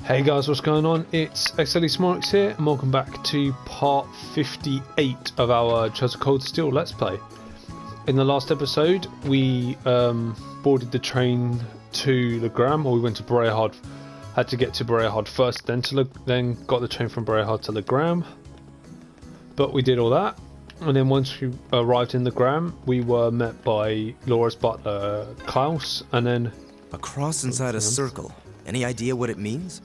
Hey guys, what's going on? It's xdeadlysmoorex here, and welcome back to part 58 of our Treasure Cold Steel Let's Play. In the last episode, we boarded the train to Legram, or we went to Brehard. Had to get to Brehard first, then got the train from Brehard to Legram. But we did all that, and then once we arrived in Legram, we were met by Laura's butler, Klaus, and then... A cross inside a circle. Any idea what it means?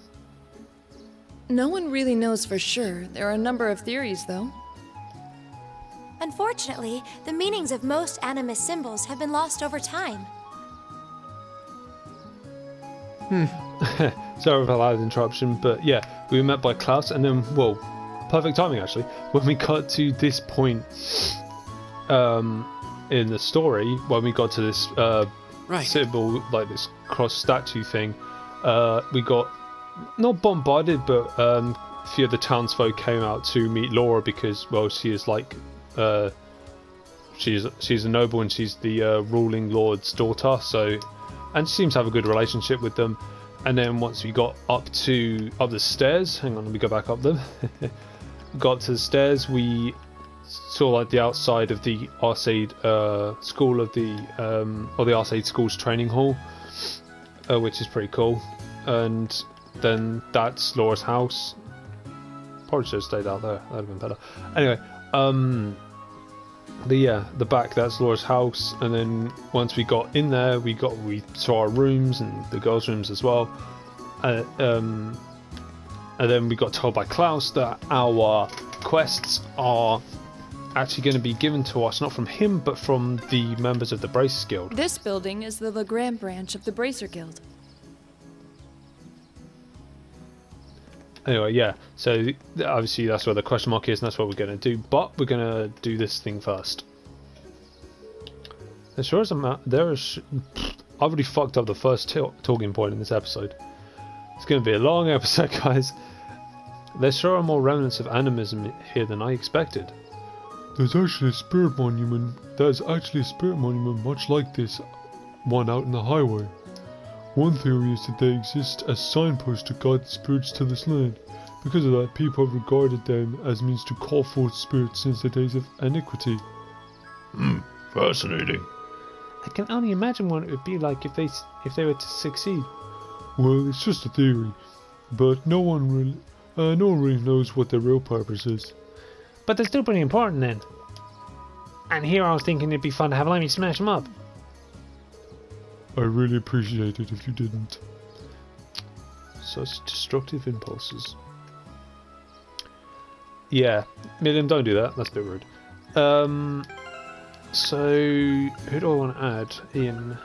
No one really knows for sure. There are a number of theories, though. Unfortunately, the meanings of most animist symbols have been lost over time. Sorry for that interruption, but yeah, we were met by Klaus, and then, well, perfect timing actually, when we got to this point in the story, when we got to this symbol, like this cross statue thing, we got not bombarded, but a few of the townsfolk came out to meet Laura because, well, she is like she's a noble and she's the ruling lord's daughter, so, and she seems to have a good relationship with them. And then once we got up the stairs, hang on, let me go back up them. Got up to the stairs, we saw like the outside of the Arcade school of the or the Arcade school's training hall, which is pretty cool. And then that's Laura's house. Probably should have stayed out there, that'd have been better. Anyway, the back, that's Laura's house. And then once we got in there, we saw our rooms and the girls' rooms as well. And then we got told by Klaus that our quests are actually going to be given to us, not from him, but from the members of the Bracers Guild. This building is the Legram branch of the Bracer Guild. Anyway, yeah, so obviously that's where the question mark is, and that's what we're going to do, but we're going to do this thing first. As sure as I've already fucked up the first talking point in this episode. It's going to be a long episode, guys. There sure are more remnants of animism here than I expected. There's actually a spirit monument. There's actually a spirit monument much like this one out in the highway. One theory is that they exist as signposts to guide spirits to this land. Because of that, people have regarded them as means to call forth spirits since the days of antiquity. Fascinating. I can only imagine what it would be like if they were to succeed. Well, it's just a theory, but no one really knows what their real purpose is. But they're still pretty important then. And here I was thinking it'd be fun to have Lemmy smash them up. I really appreciate it if you didn't. Such destructive impulses. Yeah, Miriam, don't do that. That's a bit rude. So who do I want to add in?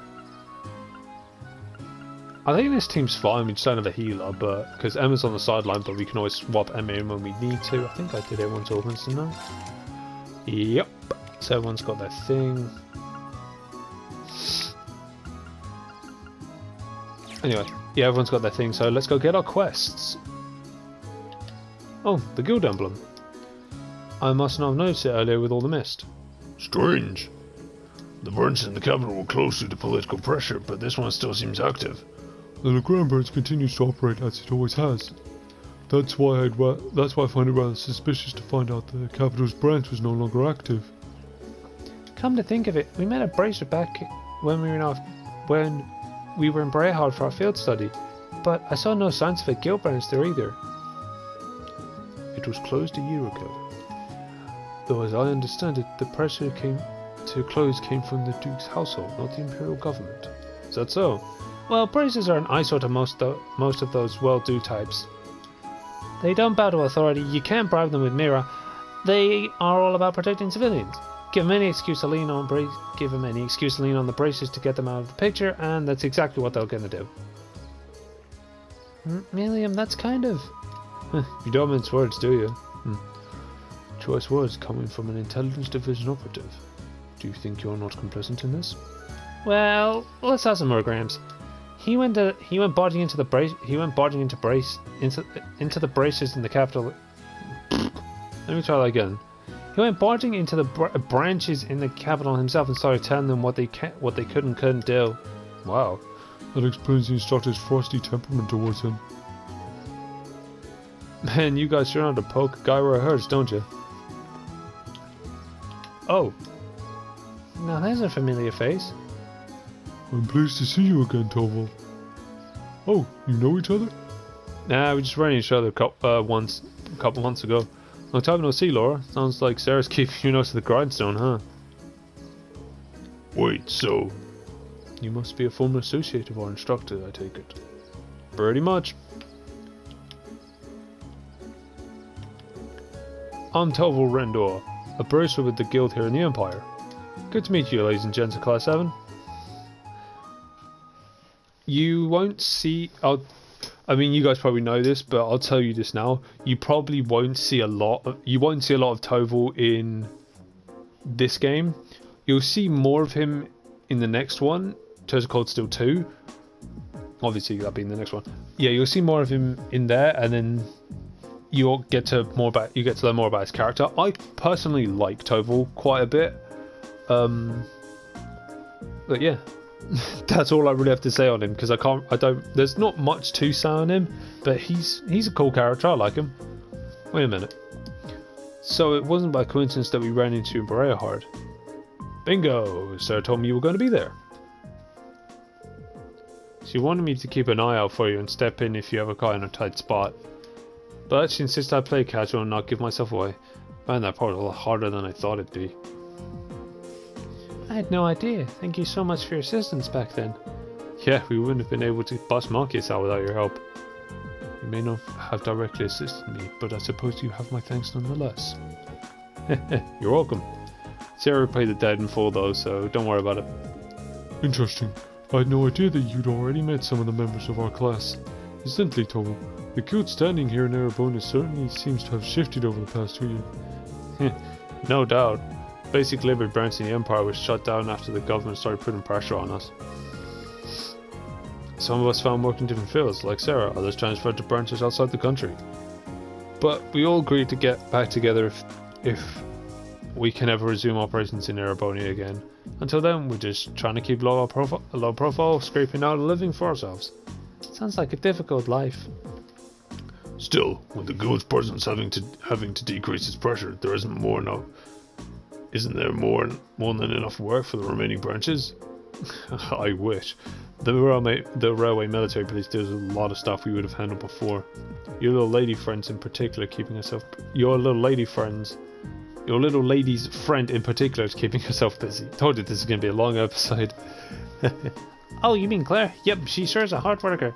I think this team's fine. We just don't have a healer, but because Emma's on the sideline, but we can always swap Emma in when we need to. I think I did everyone's organs, didn't I? Yep. So everyone's got their thing. Anyway, yeah, everyone's got their thing, so let's go get our quests. Oh, the guild emblem. I must not have noticed it earlier with all the mist. Strange. The branches in the capital were close due to political pressure, but this one still seems active. The Legram branch continues to operate as it always has. That's why I find it rather suspicious to find out the capital's branch was no longer active. Come to think of it, we met a Bracer back when we were in Brehard for our field study, but I saw no signs of a guild branch there either. It was closed a year ago. Though as I understand it, the pressure to close came from the Duke's household, not the Imperial government. Is that so? Well, Bracers are an eyesore to most of those well-do types. They don't bow to authority, you can't bribe them with Mira. They are all about protecting civilians. Give them any excuse to lean on the Bracers to get them out of the picture, and that's exactly what they're gonna do. Milliam, that's kind of... You don't mince words, do you? Choice words coming from an intelligence division operative. Do you think you're not complicit in this? Well, let's have some more grams. He went barging into the Bracers in the capital. Let me try that again. He went barging into the branches in the capital himself and started telling them what they could and couldn't do. Wow. That explains the instructor's frosty temperament towards him. Man, you guys sure know how to poke a guy where it hurts, don't you? Oh. Now there's a familiar face. I'm pleased to see you again, Toval. Oh, you know each other? Nah, we just ran into each other a couple months ago. Long time no see, Laura. Sounds like Sarah's keeping you nose to the grindstone, huh? Wait, so... You must be a former associate of our instructor, I take it. Pretty much. I'm Toval Rendor, a bracer with the guild here in the Empire. Good to meet you, ladies and gents of Class 7. You won't see... I mean, you guys probably know this, but I'll tell you this now. You probably won't see a lot of... You won't see a lot of Toval in this game. You'll see more of him in the next one, Tears of Cold Steel 2. Obviously, that being the next one. Yeah, you'll see more of him in there, and then you'll get to learn more about his character. I personally like Toval quite a bit. But yeah. That's all I really have to say on him, because there's not much to say on him, but he's a cool character. I like him. Wait a minute. So it wasn't by coincidence that we ran into Berea. Bingo! Sarah told me you were going to be there. She wanted me to keep an eye out for you and step in if you ever caught in a tight spot. But she insisted I play casual and not give myself away. Man, that part was a lot harder than I thought it'd be. I had no idea. Thank you so much for your assistance back then. Yeah, we wouldn't have been able to bust Marcus out without your help. You may not have directly assisted me, but I suppose you have my thanks nonetheless. You're welcome. Sarah paid the debt in full though, so don't worry about it. Interesting. I had no idea that you'd already met some of the members of our class. Incidentally, Toval, the guild standing here in Erebona certainly seems to have shifted over the past 2 years. No doubt. Basically, every branch in the Empire was shut down after the government started putting pressure on us. Some of us found work in different fields, like Sarah, others transferred to branches outside the country. But we all agreed to get back together if we can ever resume operations in Erebona again. Until then, we're just trying to keep low profile, scraping out a living for ourselves. Sounds like a difficult life. Still, with the guild's presence having to decrease its pressure, there isn't there more than enough work for the remaining branches? I wish. The railway military police does a lot of stuff we would have handled before. Your little lady friends in particular your little lady's friend in particular is keeping herself busy. Told you this is going to be a long episode. Oh, you mean Claire? Yep, she sure is a hard worker.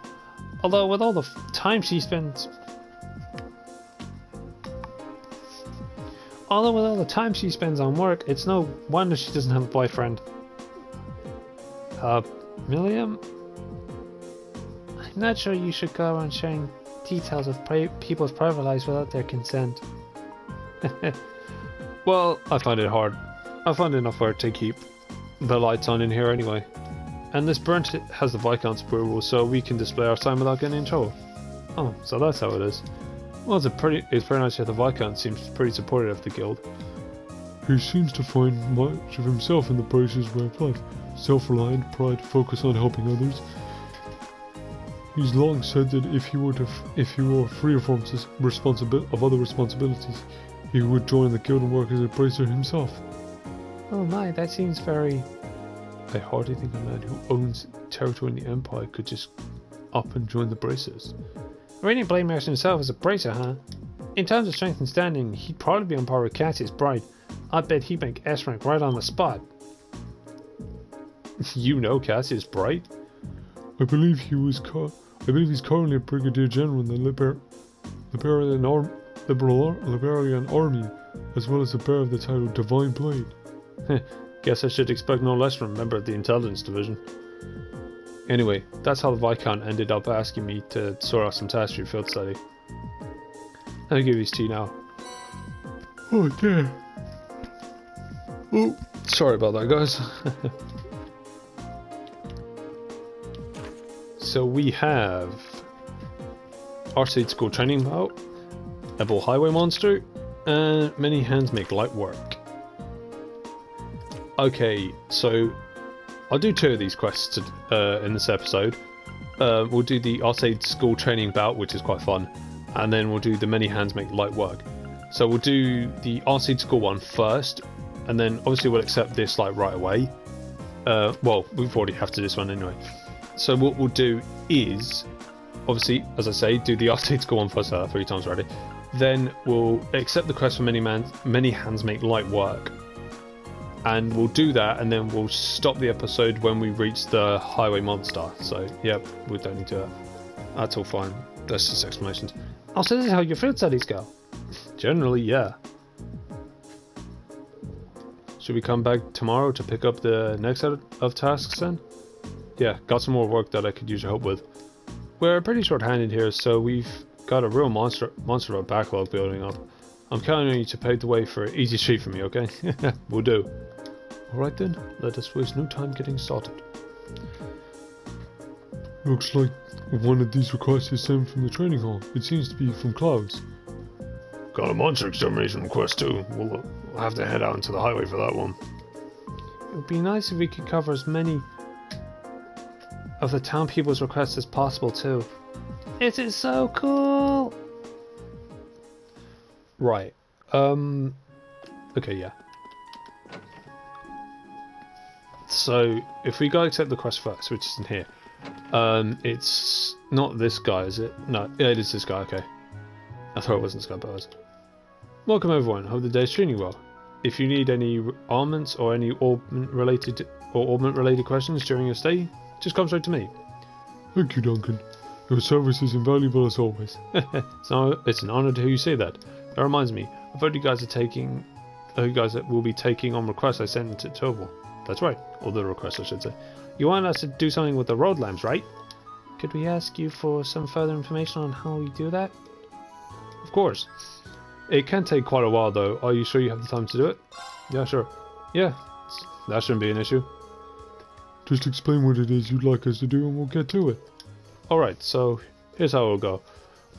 Although with all the time she spends... on work, it's no wonder she doesn't have a boyfriend. Milliam? I'm not sure you should go around sharing details of people's private lives without their consent. Well, I find it hard. I find enough work to keep the lights on in here anyway. And this branch has the Viscount's approval, so we can display our sign without getting in trouble. Oh, so that's how it is. Well, it's pretty nice that the Viscount seems pretty supportive of the guild. He seems to find much of himself in the Bracer's way of life. Self-reliant, pride, focus on helping others. He's long said that if he were free of other responsibilities, he would join the guild and work as a Bracer himself. Oh my, that seems very... I hardly think a man who owns territory in the Empire could just up and join the Bracers. Really blame himself as a Bracer, huh? In terms of strength and standing, he'd probably be on par with Cassius Bright. I bet he'd make S rank right on the spot. You know Cassius Bright? I believe he's currently a Brigadier General in the Liberian Army, as well as the bearer of the title Divine Blade. Guess I should expect no less from a member of the Intelligence Division. Anyway, that's how the Viscount ended up asking me to sort out some tasks for your field study. I'll give these to you now. Oh, damn. Oh, sorry about that, guys. So we have Arcade School Training Bout, Ebel Highway Monster, and Many Hands Make Light Work. Okay, so I'll do 2 of these quests in this episode. We'll do the Arcade School Training Bout, which is quite fun, and then we'll do the many hands make light work. So we'll do the RC school one first, and then obviously we'll accept this like right away. Well, we've already have to this one anyway. So what we'll do is, obviously, as I say, do the RC school one first, 3 times already. Then we'll accept the quest for many hands make light work. And we'll do that, and then we'll stop the episode when we reach the highway monster. So, yep, we don't need to do that. That's all fine. That's just explanations. Oh, so this is how your field studies go? Generally, yeah. Should we come back tomorrow to pick up the next set of tasks then? Yeah, got some more work that I could use your help with. We're pretty short-handed here, so we've got a real monster of a backlog building up. I'm counting on you to pave the way for an easy street for me, okay? Will do. Alright then, let us waste no time getting started. Looks like one of these requests is sent from the training hall. It seems to be from Klaus. Got a monster extermination request too. We'll have to head out into the highway for that one. It would be nice if we could cover as many of the town people's requests as possible too. It is so cool! Right. Okay, yeah. So, if we go accept the quest first, which isn't here, it's not this guy, is it? No, yeah, it is this guy, okay. I thought it wasn't this guy, but it was. Welcome everyone, hope the day's treating you well. If you need any armaments or any augment-related questions during your stay, just come straight to me. Thank you, Duncan. Your service is invaluable as always. So it's an honour to hear you say that. That reminds me, I've heard you guys will be taking on requests I sent to Toval. That's right, or the request I should say. You want us to do something with the road lamps, right? Could we ask you for some further information on how we do that? Of course. It can take quite a while though. Are you sure you have the time to do it? Yeah, sure. Yeah, that shouldn't be an issue. Just explain what it is you'd like us to do and we'll get to it. Alright, so here's how it'll go.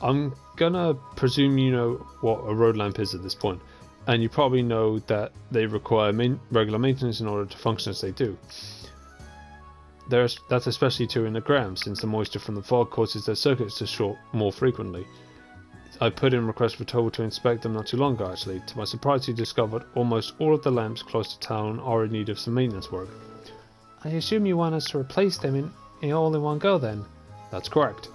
I'm gonna presume you know what a road lamp is at this point, and you probably know that they require regular maintenance in order to function as they do. That's especially true in the ground, since the moisture from the fog causes their circuits to short more frequently. I put in requests for Toval to inspect them not too long ago actually. To my surprise, he discovered almost all of the lamps close to town are in need of some maintenance work. I assume you want us to replace them all in one go then? That's correct.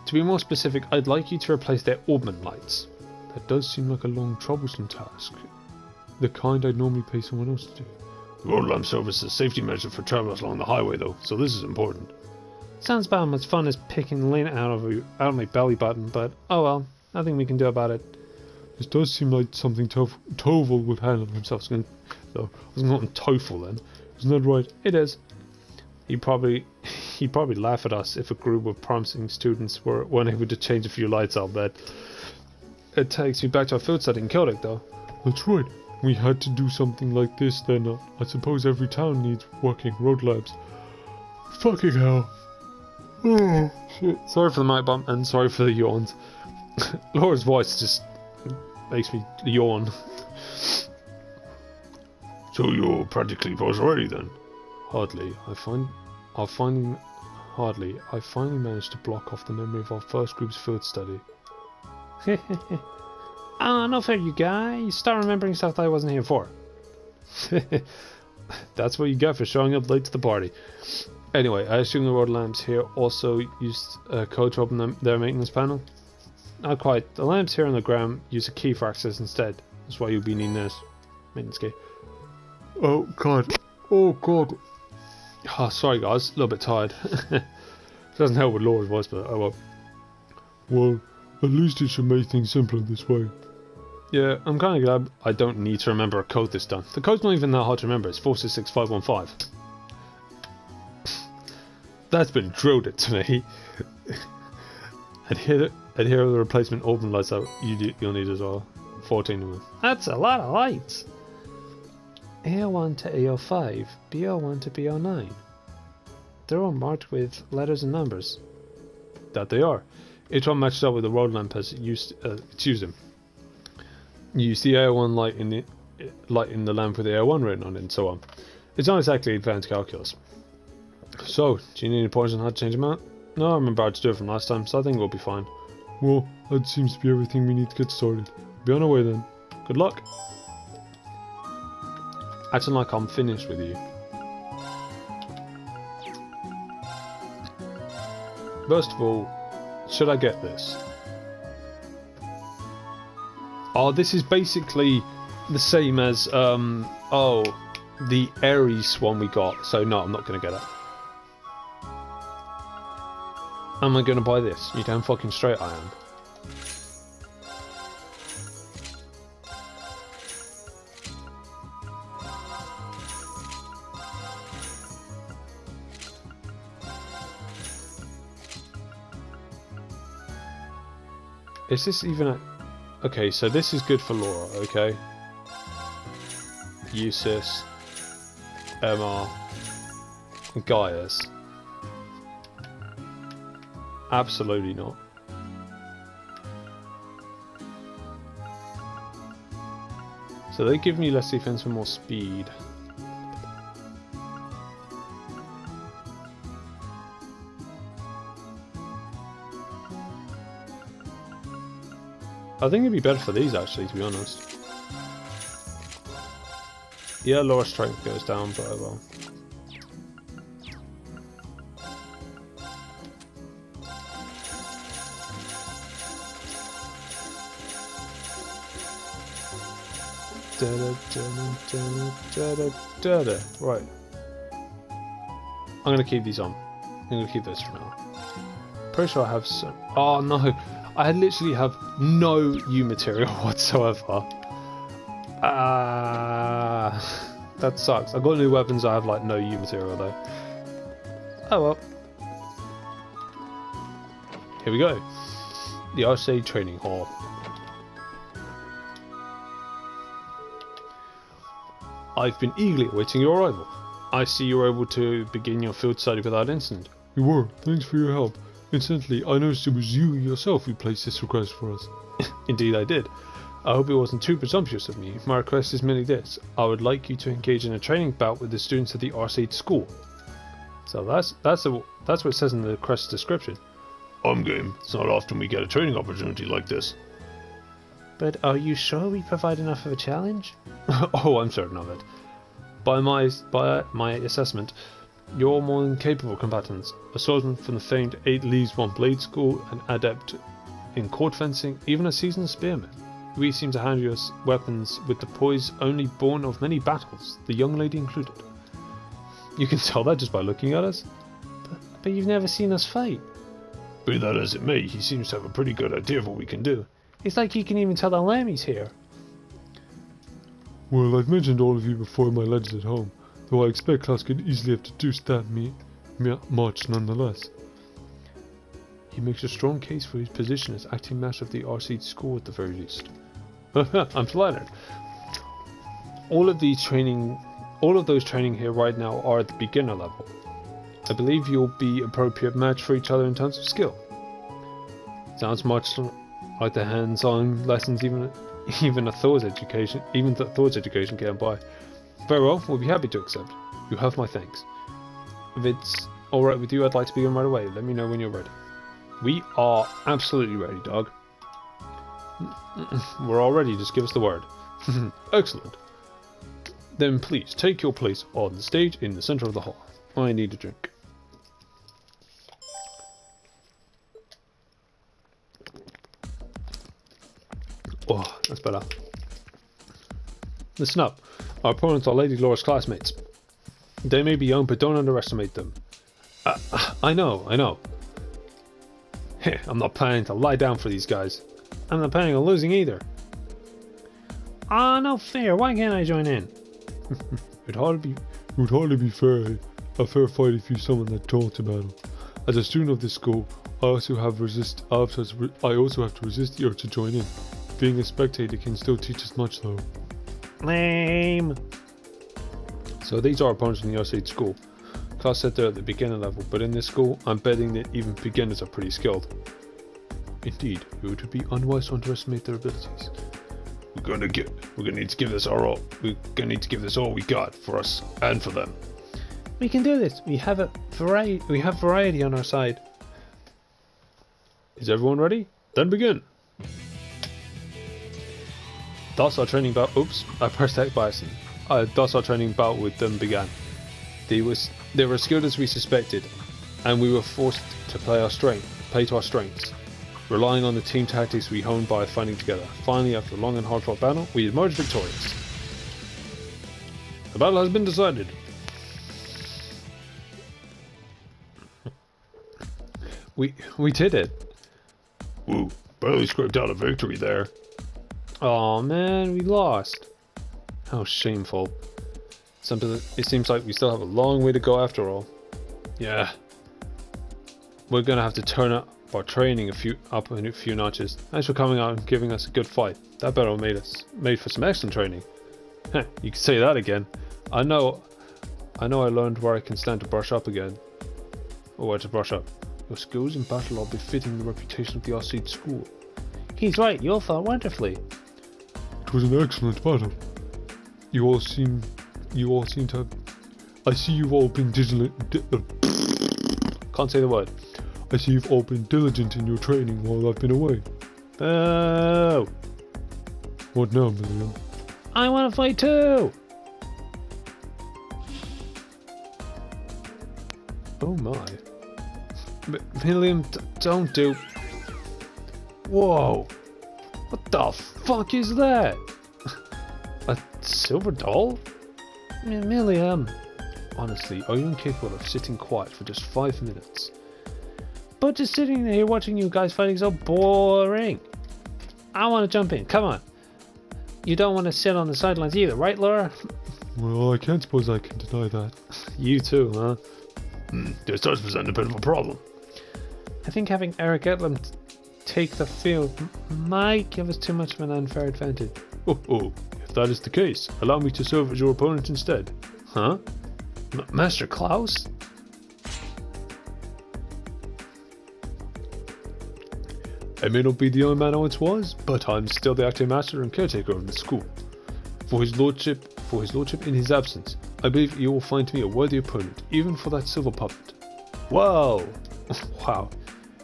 To be more specific, I'd like you to replace their augment lights. That does seem like a long, troublesome task. The kind I'd normally pay someone else to do. The road lamp service is a safety measure for travelers along the highway though, so this is important. Sounds about as much fun as picking the lint out of my belly button, but oh well, nothing we can do about it. This does seem like something Toval would handle himself. I was not TOEFL then. Isn't that right? It is. He'd probably laugh at us if a group of promising students weren't able to change a few lights, I'll bet. It takes me back to our field study in Celtic though. That's right. We had to do something like this then. I suppose every town needs working road lamps. Fucking hell. Oh, shit. Sorry for the mic bump and sorry for the yawns. Laura's voice just makes me yawn. So you're practically post already then? Hardly. I finally managed to block off the memory of our first group's field study. Ah, no fair, you guys. Start remembering stuff that I wasn't here for. That's what you get for showing up late to the party. Anyway, I assume the road lamps here also used code to open their maintenance panel? Not quite. The lamps here on the ground use a key for access instead. That's why you'll be needing this maintenance key. Oh god. Oh god. Oh, sorry guys, a little bit tired. Doesn't help with Laura's voice, but oh well. Well, at least it should make things simpler this way. Yeah, I'm kind of glad I don't need to remember a code this time. The code's not even that hard to remember, it's 466515. That's been drilled into me. Adhere to the replacement open lights that you'll need as well. 14 of them. That's a lot of lights! AO1 to AO5, BO1 to BO9. They're all marked with letters and numbers. That they are. Each one matches up with the road lamp as it's using. You use the AO1 light in the lamp with the AO1 written on it and so on. It's not exactly advanced calculus. So, do you need any points on how to change them out? No, I remember how to do it from last time, so I think we'll be fine. Well, that seems to be everything we need to get started. Be on our way then. Good luck. Acting like I'm finished with you. First of all, should I get this? Oh, this is basically the same as, the Ares one we got. So no, I'm not going to get it. Am I going to buy this? You damn fucking straight I am. Is this even a... Okay, so this is good for Laura, okay? Eustace, Emma, and Gaius. Absolutely not. So they give me less defense and more speed. I think it'd be better for these actually, to be honest. Yeah, Laura's strength goes down, but oh well. Right. I'm gonna keep these on. I'm gonna keep this for now. Pretty sure I have some. Oh no! I literally have no U material whatsoever. That sucks. I've got new weapons. I have like no U material though. Oh well. Here we go. The RCA Training Hall. I've been eagerly awaiting your arrival. I see you were able to begin your field study without incident. We were. Thanks for your help. Incidentally, I noticed it was you yourself who placed this request for us. Indeed I did. I hope it wasn't too presumptuous of me. My request is merely this. I would like you to engage in a training bout with the students at the Arcade School. So that's what it says in the quest description. I'm game. It's not often we get a training opportunity like this. But are you sure we provide enough of a challenge? Oh, I'm certain of it. By my assessment, you're more than capable combatants. A swordsman from the famed 8 Leagues 1 Blade School, an adept in court fencing, even a seasoned spearman. We seem to handle your weapons with the poise only born of many battles, the young lady included. You can tell that just by looking at us. But you've never seen us fight. Be that as it may, he seems to have a pretty good idea of what we can do. It's like you can even tell the Lammy's here. Well, I've mentioned all of you before in my letters at home, though I expect class could easily have deduced that much nonetheless. He makes a strong case for his position as acting master of the RC School at the very least. I'm flattered. All of those training here right now are at the beginner level. I believe you'll be appropriate match for each other in terms of skill. Sounds much like the hands-on lessons even a Thor's education can't buy. Very well, we'll be happy to accept. You have my thanks. If it's alright with you, I'd like to begin right away. Let me know when you're ready. We are absolutely ready, dog. We're all ready, just give us the word. Excellent. Then please take your place on the stage in the center of the hall. I need a drink. Oh, that's better. Listen up. Our opponents are Lady Laura's classmates. They may be young, but don't underestimate them. I know. I'm not planning to lie down for these guys. I'm not planning on losing either. Ah, no fair. Why can't I join in? It would hardly be fair. A fair fight if you're someone that talks about it. As a student of this school, I also have to resist the urge to join in. Being a spectator can still teach us much though. Lame. So these are opponents in the Arcade School. Class said they're at the beginner level, but in this school, I'm betting that even beginners are pretty skilled. Indeed, it would be unwise to underestimate their abilities. We're gonna need to give this our all. We're gonna need to give this all we got for us and for them. We can do this. We have variety on our side. Is everyone ready? Then begin. Thus our training bout. Oops, I pressed X by accident. Thus our training bout with them began. They were as skilled as we suspected, and we were forced to play to our strengths, relying on the team tactics we honed by fighting together. Finally, after a long and hard-fought battle, we emerged victorious. The battle has been decided. We did it. Woo, barely scraped out a victory there. Oh man, we lost. How shameful. It seems like we still have a long way to go after all. Yeah. We're gonna have to turn up our training a few notches. Thanks for coming out and giving us a good fight. That battle made for some excellent training. Heh, you can say that again. I know I learned where I can stand to brush up again. Or where to brush up. Your skills in battle are befitting the reputation of the Arcade School. He's right, you all fought wonderfully. It was an excellent battle. You all seem to have... I see you've all been Can't say the word. I see you've all been diligent in your training while I've been away. Oh. What now, Milliam? I want to fight too! Oh my. Milliam, don't do... Whoa! What the fuck is that? A silver doll? Milliam. Honestly, are you incapable of sitting quiet for just 5 minutes? But just sitting here watching you guys fighting is so boring. I want to jump in, come on. You don't want to sit on the sidelines either, right, Laura? Well, I can't suppose I can deny that. You too, huh? This does present a bit of a problem. I think having Eric Edlam take the field might give us too much of an unfair advantage. Oh, if that is the case, allow me to serve as your opponent instead. Huh? Master Klaus? I may not be the young man I once was, but I'm still the acting master and caretaker of the school. For his lordship in his absence, I believe you will find me a worthy opponent, even for that silver puppet. Whoa! Wow.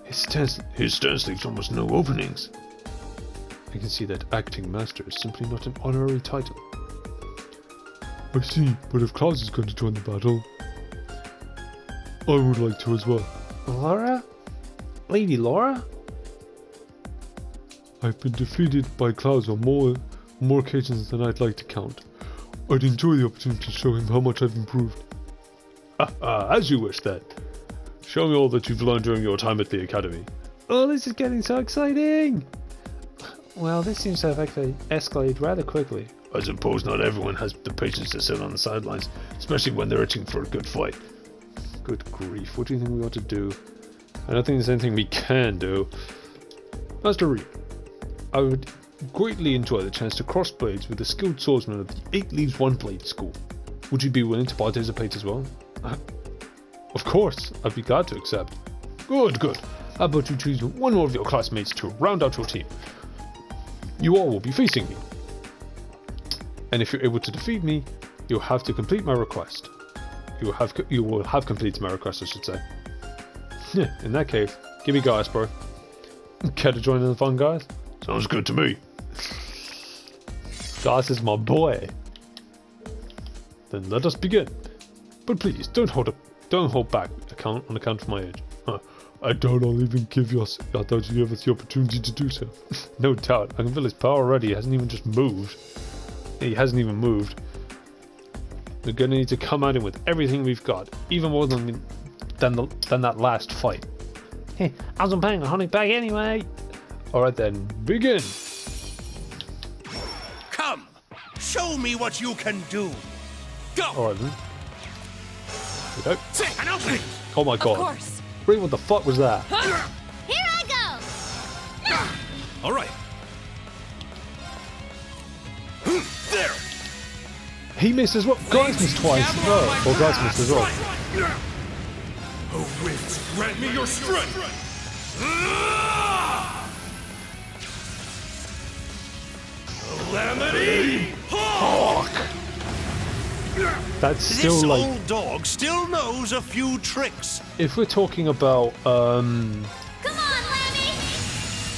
His stance leaves almost no openings. I can see that acting master is simply not an honorary title. I see, but if Klaus is going to join the battle, I would like to as well. Laura? Lady Laura? I've been defeated by Klaus on more occasions than I'd like to count. I'd enjoy the opportunity to show him how much I've improved. As you wish then. Show me all that you've learned during your time at the academy. Oh, this is getting so exciting! Well, this seems to have escalated rather quickly. I suppose not everyone has the patience to sit on the sidelines, especially when they're itching for a good fight. Good grief, what do you think we ought to do? I don't think there's anything we can do. Master Reed, I would greatly enjoy the chance to cross blades with the skilled swordsman of the 8 Leaves 1 Blade School. Would you be willing to participate as well? Of course, I'd be glad to accept. Good. How about you choose one more of your classmates to round out your team? You all will be facing me. And if you're able to defeat me, you'll have to complete my request. You will have completed my request, I should say. In that case, give me guys, bro. Care to join in the fun, guys? Sounds good to me. Guys is my boy. Then let us begin. But please, don't hold back on account of my age. I doubt I'll even give us the opportunity to do so. No doubt. I can feel his power already. He hasn't even just moved. He hasn't even moved. We're gonna need to come at him with everything we've got, even more than that last fight. Hey, I wasn't paying a honey bag anyway. All right then, begin. Come, show me what you can do. Go. All right then. Here we go. An opening. Oh my god. Of course. Reed, what the fuck was that? Here I go! All right. There. He missed as well. Guys missed twice as well. Or guys missed as well. Oh, winds, grant me your strength. Calamity Hawk. That's still This like... old dog still knows a few tricks. If we're talking about, Come on, Lammy!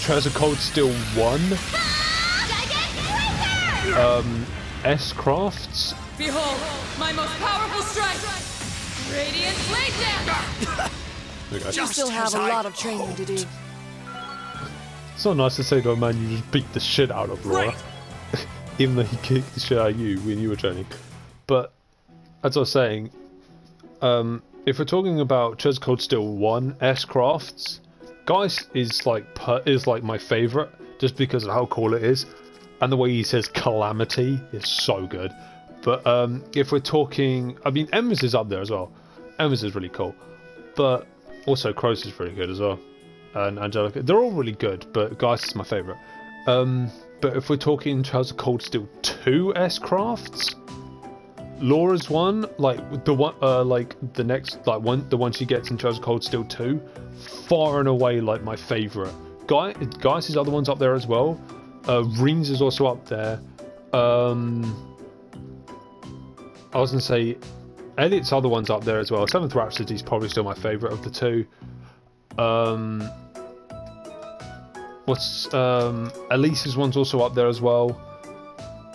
Treasure Cold Steel 1, S-Crafts. Behold, my most powerful strike! Radiant Blade Dance! You still have a lot of training to do. It's not nice to say to a man you just beat the shit out of, Laura. Even though he kicked the shit out of you when you were training. But, as I was saying, if we're talking about Treasure Cold Steel 1, S-Crafts, Geist is like my favourite, just because of how cool it is. And the way he says Calamity is so good. But if we're talking... I mean, Embers is up there as well. Embers is really cool. But also Crows is really good as well. And Angelica. They're all really good, but Geist is my favourite. But if we're talking Treasure Cold Steel 2 S-Crafts, Laura's one, like the one, like the next, like the one she gets in Treasure Cold Steel 2, far and away like my favourite. Geist's other one's up there as well. Reens is also up there. I was gonna say Elliot's other one's up there as well. Seventh Rhapsody's probably still my favourite of the two. Elise's one's also up there as well.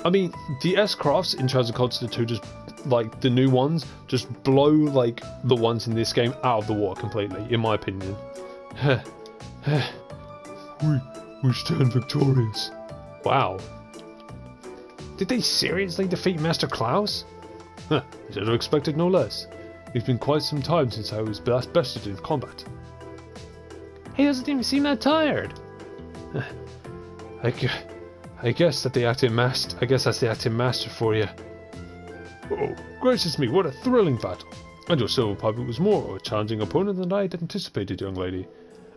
I mean, the S-Crafts in Treasure Cold Steel 2, just like the new ones, just blow like the ones in this game out of the water completely, in my opinion. We stand victorious. Wow. Did they seriously defeat Master Klaus? I should have expected no less. It's been quite some time since I was last bested in combat. He doesn't even seem that tired. I guess that's the acting master for you. Oh, gracious me, what a thrilling battle. And your silver puppet was more of a challenging opponent than I had anticipated, young lady.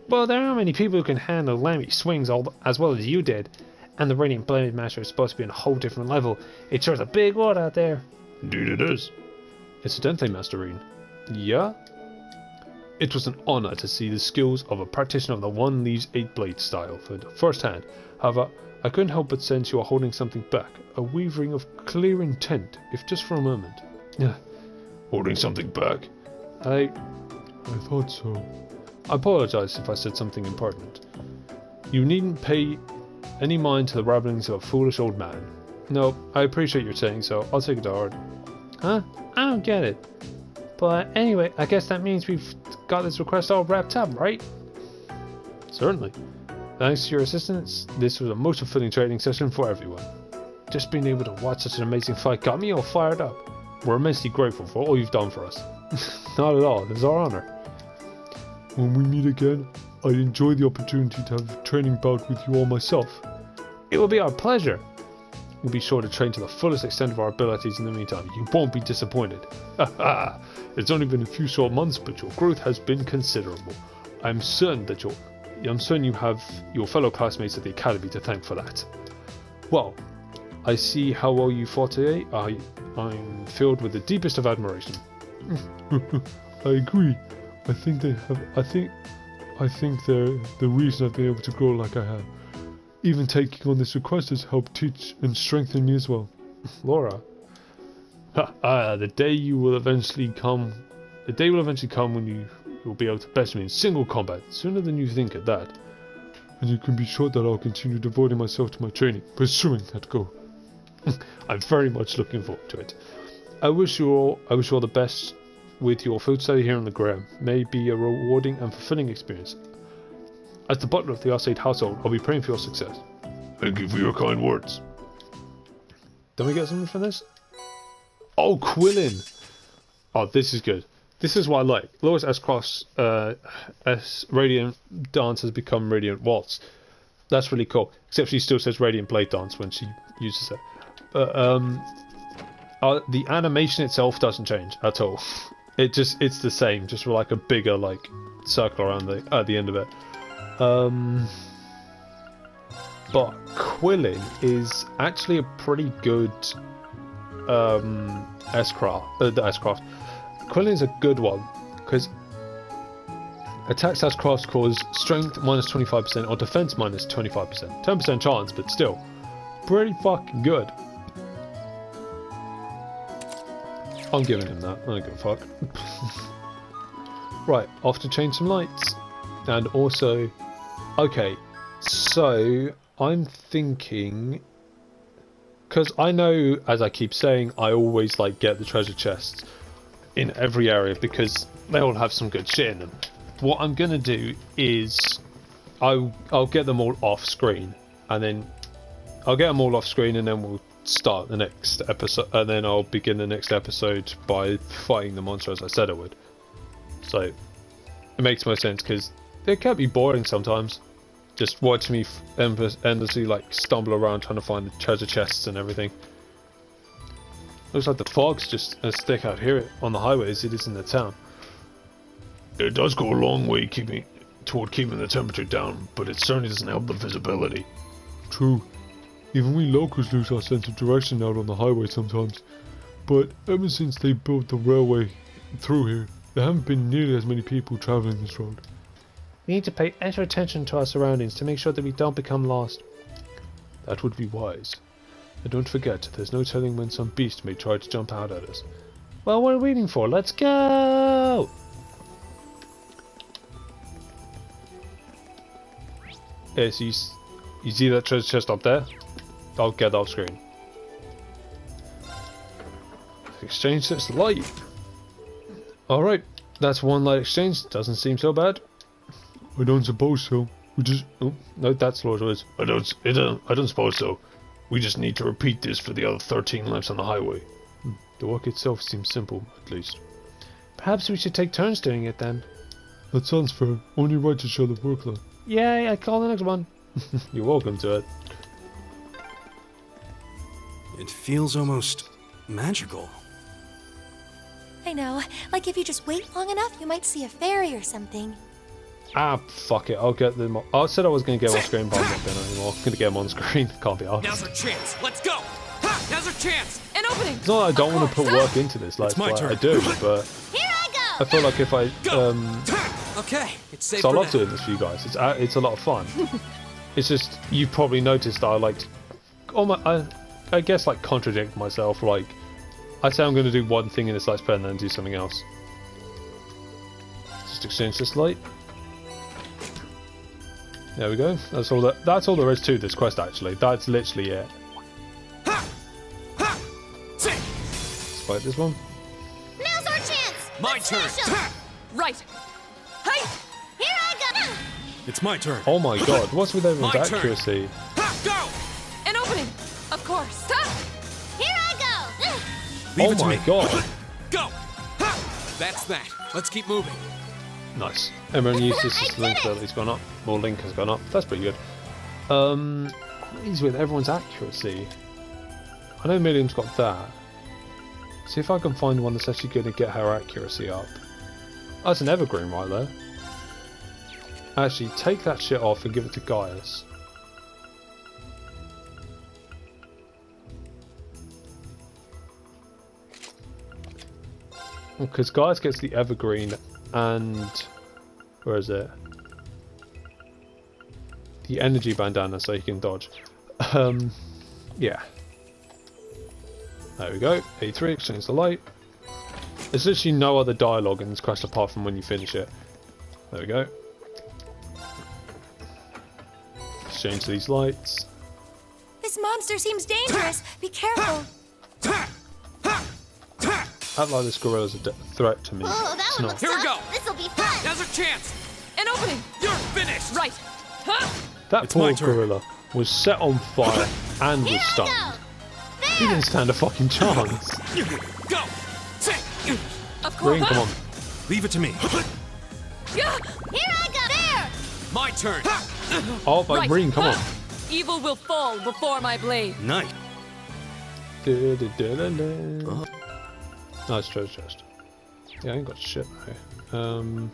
Well, there aren't many people who can handle Lammy swings as well as you did. And the Radiant Blade Master is supposed to be on a whole different level. It's sure a big world out there. Indeed it is. Incidentally, Master Reen. Yeah? It was an honour to see the skills of a practitioner of the One Leaves 8 Blade style first hand. However, I couldn't help but sense you are holding something back. A wavering of clear intent, if just for a moment. Holding something back? I thought so. I apologise if I said something impertinent. You needn't pay any mind to the rabblings of a foolish old man. No, I appreciate your saying so. I'll take it to heart. Huh? I don't get it. But anyway, I guess that means we've got this request all wrapped up, right? Certainly. Thanks to your assistance, this was a most fulfilling training session for everyone. Just being able to watch such an amazing fight got me all fired up. We're immensely grateful for all you've done for us. Not at all, it's our honour. When we meet again, I'd enjoy the opportunity to have a training bout with you all myself. It will be our pleasure. We'll be sure to train to the fullest extent of our abilities in the meantime. You won't be disappointed. It's only been a few short months, but your growth has been considerable. I'm certain you have your fellow classmates at the academy to thank for that. Well, I see how well you fought today. I'm filled with the deepest of admiration. I agree. I think they're the reason I've been able to grow like I have. Even taking on this request has helped teach and strengthen me as well. Laura. The day will eventually come when you will be able to best me in single combat, sooner than you think at that. And you can be sure that I'll continue devoting myself to my training, pursuing that goal. I'm very much looking forward to it. I wish you all the best with your field study here on the ground. May be a rewarding and fulfilling experience. As the butler of the Arcade household, I'll be praying for your success. Thank you for your kind words. Don't we get something from this? Oh, Quillin! Oh, this is good. This is what I like. Laura's S-Cross Radiant Dance has become Radiant Waltz. That's really cool. Except she still says Radiant Blade Dance when she uses it. But the animation itself doesn't change at all. It's the same, just with like a bigger like circle around at the end of it. But Quillin is actually a pretty good S-Craft. Quillin is a good one because attacks S-Crafts cause strength minus 25% or defense minus 25%. 10% chance, but still pretty fucking good. I'm giving him that. I don't give a fuck. Right, off to change some lights. And also, okay, So I'm thinking, because I know, as I keep saying, I always like get the treasure chests in every area because they all have some good shit in them. What I'm gonna do is I'll get them all off screen, and then I'll get them all off screen, and then we'll start the next episode, and then I'll begin the next episode by fighting the monster as I said I would. So it makes more sense because they can be boring sometimes. Just watch me endlessly like stumble around trying to find the treasure chests and everything. Looks like the fog's just as thick out here on the highway as it is in the town. It does go a long way toward keeping the temperature down, but it certainly doesn't help the visibility. True. Even we locals lose our sense of direction out on the highway sometimes. But ever since they built the railway through here, there haven't been nearly as many people travelling this road. We need to pay extra attention to our surroundings to make sure that we don't become lost. That would be wise. And don't forget, there's no telling when some beast may try to jump out at us. Well, what are we waiting for? Let's go! Yeah, so you see that treasure chest up there? I'll get off screen. Exchange this light. Alright, that's one light exchange. Doesn't seem so bad. I don't suppose so. We just... Oh, no, that's Lord Woods. I don't suppose so. We just need to repeat this for the other 13 lamps on the highway. The work itself seems simple, at least. Perhaps we should take turns doing it then. That sounds fair. Only right to show the workload. Yay, I call the next one. You're welcome to it. It feels almost magical. I know. Like if you just wait long enough, you might see a fairy or something. Ah, fuck it. I'll get them. I said I was going to get them on screen, but I'm not going to anymore. I'm going to get them on screen. Can't be arsed. Now's our chance. Let's go. Ha! Now's our chance. An opening. It's not that I don't want to put work into this. Like, my turn. I do, but Here I go! I feel like if I Okay, it's safe so I for love now. doing this for you guys. It's a lot of fun. It's just you've probably noticed that I like, I guess like contradict myself. Like I say I'm going to do one thing in this Let's Play and then do something else. Just exchange this light. There we go. That's all there is to this quest. Actually, that's literally it. Let's fight this one. Now's our chance! My Let's turn. smash 'em. Right. Hey. Here I go! It's my turn. Oh my god, what's with everyone's My turn. accuracy? Ha! Go. An opening. Of course. Here I go! Leave Oh it to my me. god. Go. Ha! That's that. Let's keep moving. Nice. Everyone uses this link that has gone up. More link has gone up. That's pretty good. What is with everyone's accuracy? I know Miriam's got that. See if I can find one that's actually going to get her accuracy up. Oh, it's an evergreen right there. Actually, take that shit off and give it to Gaius. Because Gaius gets the evergreen and... where is it? The energy bandana so he can dodge. Yeah. There we go. A3, exchange the light. There's literally no other dialogue in this quest apart from when you finish it. There we go. Exchange these lights. This monster seems dangerous. Be careful. Act like this gorilla's a threat to me. Oh, that It's one not. looks Here we tough. go. This'll be fun. Now's our chance. An opening. You're finished. Right. Huh? That It's poor my turn. gorilla was set on fire and was Here I stunned. go! He didn't stand a fucking chance. Go. Of course. Green, come on. Leave it to me. Yeah. Here I go! There! My turn. Oh, but Right. Green, come on. Evil will fall before my blade. Nice. Nice treasure chest. Yeah, I ain't got shit though.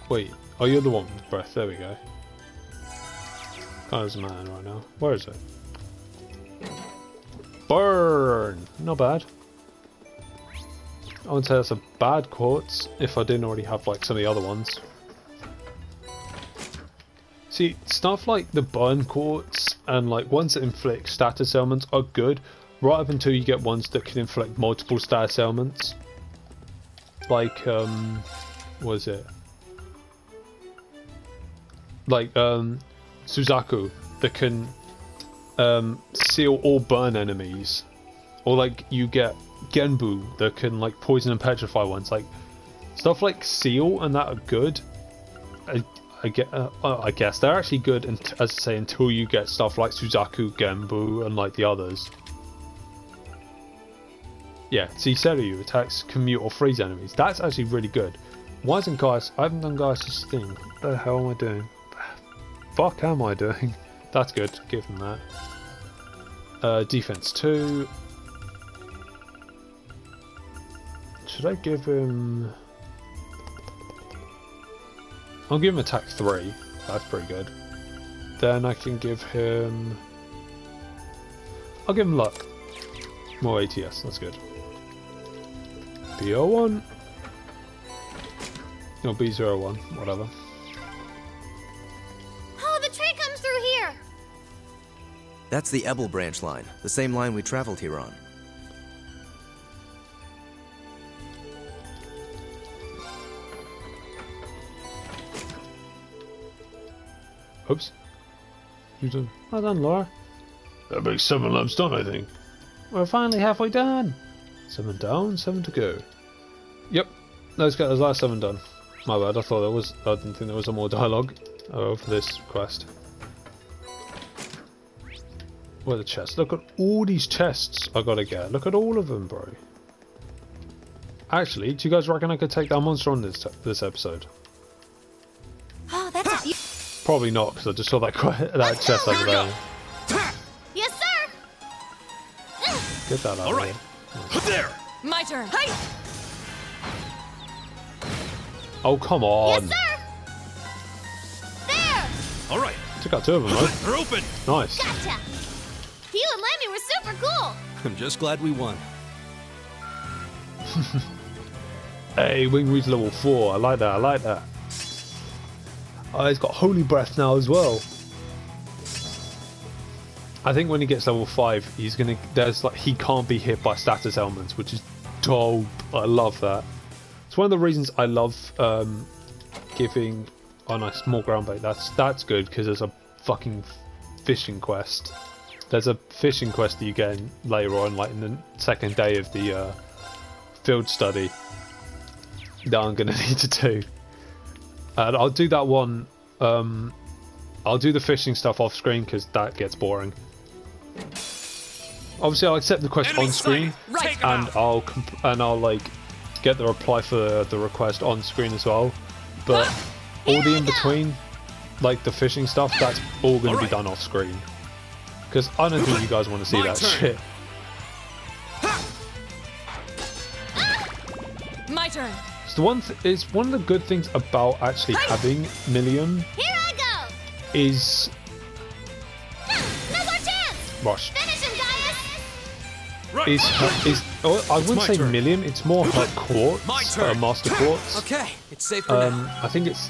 Wait, oh, you're the one with breath. There we go. Guy's a man right now. Where is it? Burn! Not bad. I wouldn't say that's a bad quartz if I didn't already have like some of the other ones. See, stuff like the burn quartz and like ones that inflict status ailments are good right up until you get ones that can inflict multiple status ailments. like what is it? Like Suzaku that can seal or burn enemies, or like you get Genbu that can like poison and petrify ones. Like stuff like seal and that are good. I guess they're actually good, and as I say, until you get stuff like Suzaku, Genbu, and like the others. Yeah, see, Seiryu attacks can mute or freeze enemies. That's actually really good. Why isn't Gaius? I haven't done Gaius' thing. What the hell am I doing? Fuck am I doing? That's good. Give him that. Defense 2. Should I give him? I'll give him attack 3. That's pretty good. Then I can give him. I'll give him luck. More ATS. That's good. BO1. No, B01. Whatever. Oh, the train comes through here! That's the Ebel branch line, the same line we traveled here on. Oops. You done? Well done, Laura. That makes 7 laps done, I think. We're finally halfway done. 7 down, 7 to go. Yep. Let's get those last 7 done. My bad. I thought there was. I didn't think there was more dialogue. Oh, for this quest. Where are the chests? Look at all these chests I gotta get. Look at all of them, bro. Actually, do you guys reckon I could take that monster on this episode? Oh, that's a beautiful. Probably not, because I just saw that that chest over there. Yes, sir! Get that out All right. of here. There! My turn. Hi! Oh, come on. Yes, sir! There! All right. Took out 2 of them, though. They're open! Nice. Gotcha! You and Lemmy were super cool! I'm just glad we won. Hey, Wingweed's level 4. I like that. I like that. Oh, he's got Holy Breath now as well. I think when he gets level 5, he's gonna. There's like he can't be hit by status elements, which is dope. I love that. It's one of the reasons I love giving. Oh, nice, more ground bait. That's good because there's a fucking fishing quest. There's a fishing quest that you get in later on, like in the second day of the field study, that I'm gonna need to do. And I'll do that one. I'll do the fishing stuff off screen because that gets boring. Obviously, I'll accept the quest Enemy on screen, sighted. Take 'em and out. I'll like get the reply for the request on screen as well. But all the in between, like the fishing stuff, that's all going to be Alright. done off screen. Because I don't think you guys want to see My that turn. shit. My turn. It's one of the good things about actually having Million Here I go! is No more chance! Rush. Finish him, Gaius! Right. I wouldn't my say turn. Million. It's more her quartz, My turn. master quartz. Okay, it's safe for now. I think it's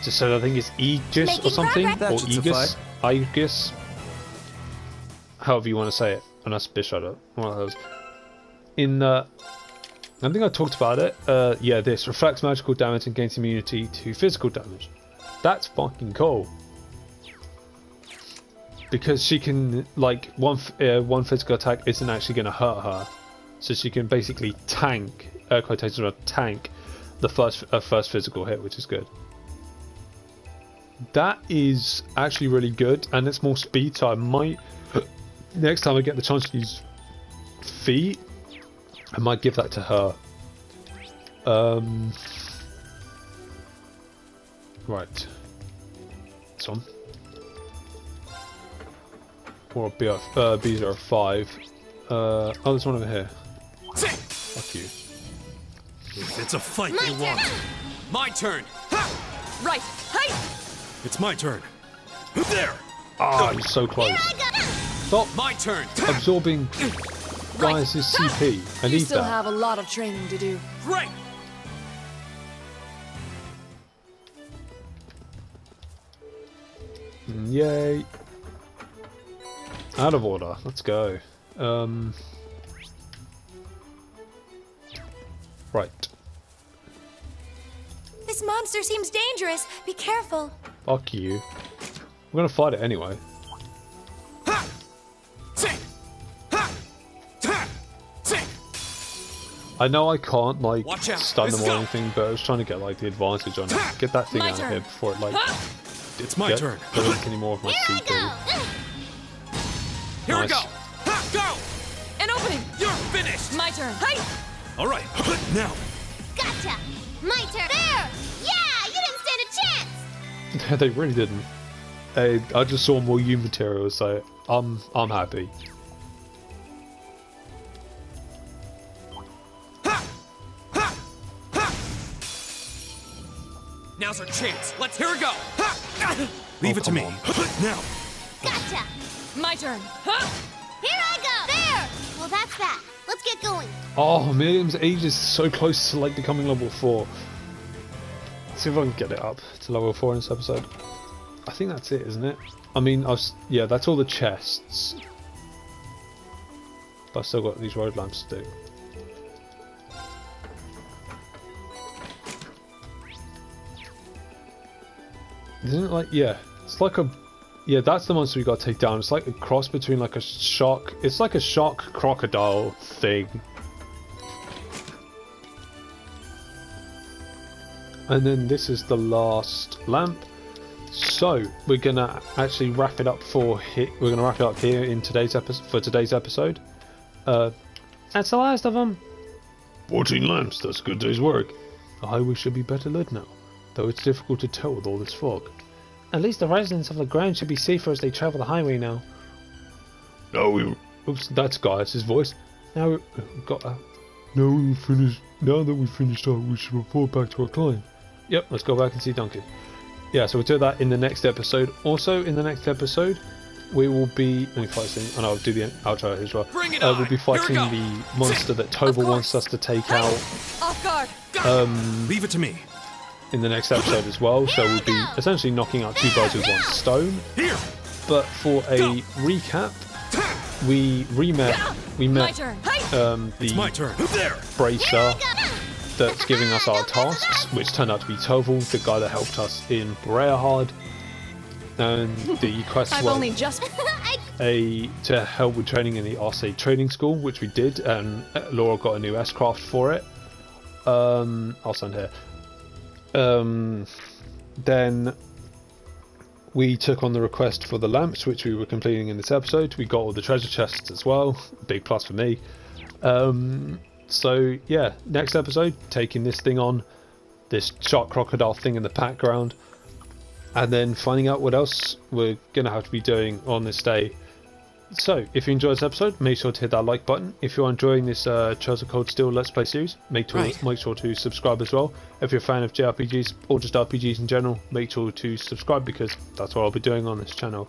just said I think it's Aegis or Making something, That or should Aegis, suffice. Aegis. However you want to say it, and that's Bishada. One of those. I think I talked about it. Yeah, this reflects magical damage and gains immunity to physical damage. That's fucking cool. Because she can, like, one physical attack isn't actually going to hurt her, so she can basically tank, quotation mark, tank the first physical hit, which is good. That is actually really good, and it's more speed. So I might next time I get the chance to use feet, I might give that to her. Right. This one. Or B05. Oh, there's one over here. Fuck you. It's a fight My they turn. want. My turn. Right. Hi. It's my turn. There. Ah, I'm so close. Stop My turn. absorbing Gaius' CP. I You need still that. have a lot of training to do. Right. Yay. Out of order. Let's go. Right. This monster seems dangerous. Be careful. Fuck you. We're gonna fight it anyway. I know I can't like stun them or anything, but I was trying to get like the advantage on it. Get that thing out of here before it like It's my turn. doesn't take any more of my CP. Here we Nice. go. Go. An opening. You're finished. My turn. Hey! All right. Now. Gotcha! My turn! There! Yeah! You didn't stand a chance! They really didn't. I just saw more U material, so I'm happy. Now's our chance. Here we go. Leave it to me. Now. Gotcha! My turn. Here I go! There! Well, that's that. Let's get going. Oh, Miriam's age is so close to like becoming level 4. Let's see if I can get it up to level 4 in this episode. I think that's it, isn't it? I mean, yeah, that's all the chests. But I've still got these road lamps to do. Isn't it like, yeah, it's like a, yeah, that's the monster we got to take down. It's like a cross between like a shark, it's like a shark crocodile thing. And then this is the last lamp. So we're gonna actually wrap it up we're gonna wrap it up here in today's episode. That's the last of them. 14 lamps, that's a good day's work. The highway should be better lit now, though it's difficult to tell with all this fog. At least the residents of the ground should be safer as they travel the highway now. Oops, that's Gaius' his voice. Now we've got Now that we've finished up, we should report back to our client. Yep, let's go back and see Duncan. Yeah, so we'll do that in the next episode. Also, in the next episode, we will be... Let me fight this thing, and I'll do the outro as well. Bring it on. We'll be fighting the monster that Tova wants us to take out Off guard. Leave it to me. in the next episode as well. So we'll be essentially knocking out 2 birds with 1 stone. Here. But for a recap, we met My turn. Hey! It's my turn. There. Bracer that's giving us our tasks, which turned out to be Toval, the guy that helped us in Breahard. And the quests I've were only just... to help with training in the RC training school, which we did, and Laura got a new S-craft for it. I'll send her. Then we took on the request for the lamps, which we were completing in this episode. We got all the treasure chests as well. Big plus for me. So yeah, next episode, taking this thing on, this shark crocodile thing in the background, and then finding out what else we're gonna have to be doing on this day. So if you enjoyed this episode, make sure to hit that like button. If you're enjoying this Trails of Cold Steel Let's Play series, make sure to subscribe as well. If you're a fan of JRPGs or just RPGs in general, make sure to subscribe, because that's what I'll be doing on this channel.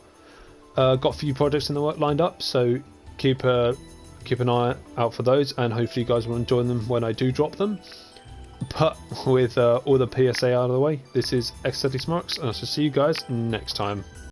Got a few projects in the work lined up, so keep an eye out for those, and hopefully you guys will enjoy them when I do drop them. But with all the PSA out of the way, this is xdeadlysmoorex, and I shall see you guys next time.